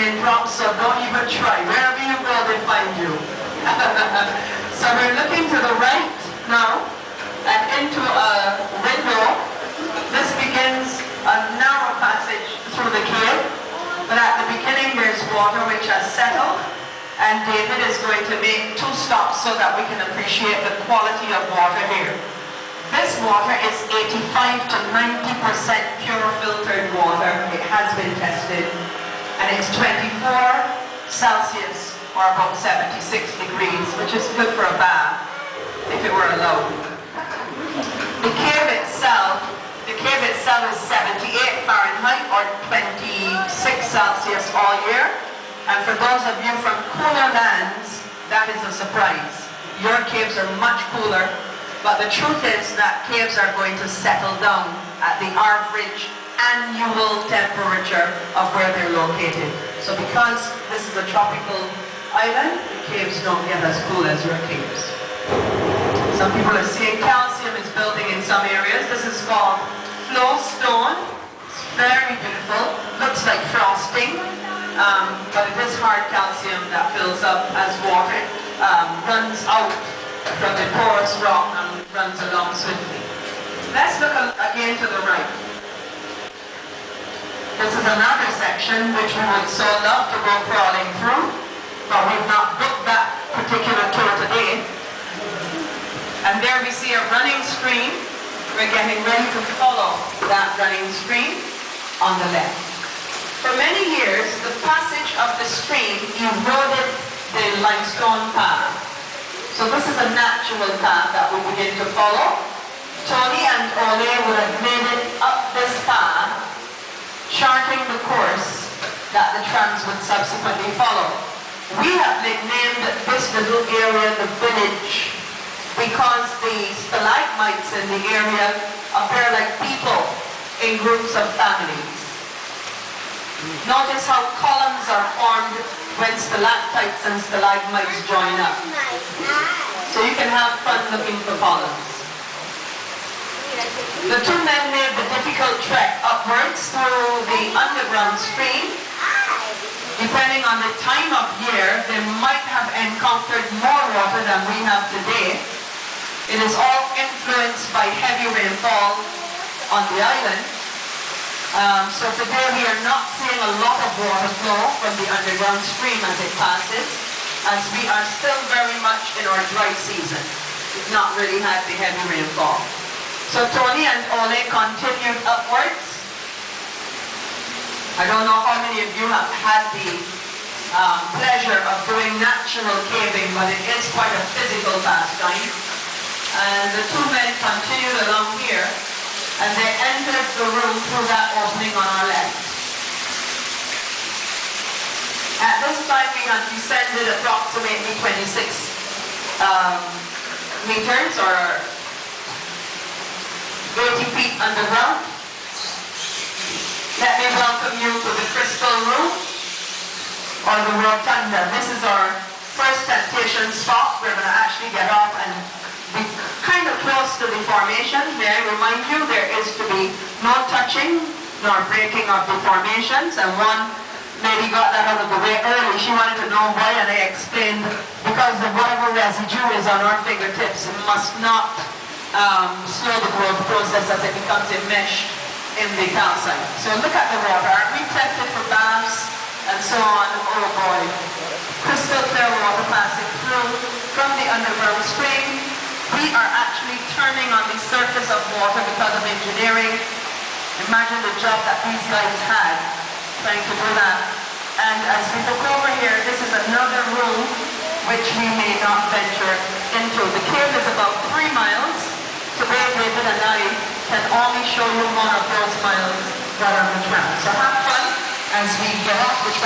raindrops, so don't even try. Wherever you go, they find you. So we're looking to the right now and into a window. This begins a narrow passage through the cave, but at the beginning there's water which has settled, and David is going to make 2 stops so that we can appreciate the quality of water here. This water is 85 to 90% pure filtered water. It has been tested, and it's 24 Celsius, or about 76 degrees, which is good for a bath if it were allowed. The cave itself is 78 Fahrenheit or 26 Celsius all year. And for those of you from cooler lands, that is a surprise. Your caves are much cooler, but the truth is that caves are going to settle down at the average annual temperature of where they're located. So because this is a tropical island, the caves don't get as cool as your caves. Some people are seeing calcium is building in some areas. This is called flow stone. It's very beautiful. Looks like frosting, but it is hard calcium that fills up as water runs out from the porous rock and runs along swiftly. Let's look again to the right. This is another section which we would so love to go crawling through, but we've not booked that particular tour today. And there we see a running stream. We're getting ready to follow that running stream on the left. For many years, the passage of the stream eroded the limestone path. So this is a natural path that we begin to follow. Tony and Ole would have made it up this path, charting the course that the trams would subsequently follow. We have nicknamed this little area the village because the stalagmites in the area appear like people in groups of families. Notice how columns are formed when stalactites and stalagmites join up. So you can have fun looking for columns. The 2 men made the difficult trek upwards through the underground stream. Depending on the time of year, they might have encountered more water than we have today. It is all influenced by heavy rainfall on the island. So today we are not seeing a lot of water flow from the underground stream as it passes, as we are still very much in our dry season. We've not really had the heavy rainfall. So Tony and Ole continued upwards. I don't know how many of you have had the pleasure of doing natural caving, but it is quite a physical pastime. And the 2 men continued along here, and they entered the room through that opening on our left. At this time we had descended approximately 26 meters or 80 feet underground. Let me welcome you to the crystal room, or the rotunda. This is our first temptation spot. We're going to actually get off and be kind of close to the formation. May I remind you, there is to be no touching nor breaking of the formations, and one lady got that out of the way early. She wanted to know why, and I explained because of whatever residue is on our fingertips, it must not slow the growth process as it becomes enmeshed in the calcite. So look at the water. Aren't we tempted for baths and so on? Oh boy. Crystal clear water passing through from the underground stream. We are actually turning on the surface of water because of engineering. Imagine the job that these guys had trying to do that. And as we look over here, this is another room which we may not venture into. The cave is about 3 miles. Today, David and I can only show you 1 of those miles that are on the tram. So have fun as we get off the tram.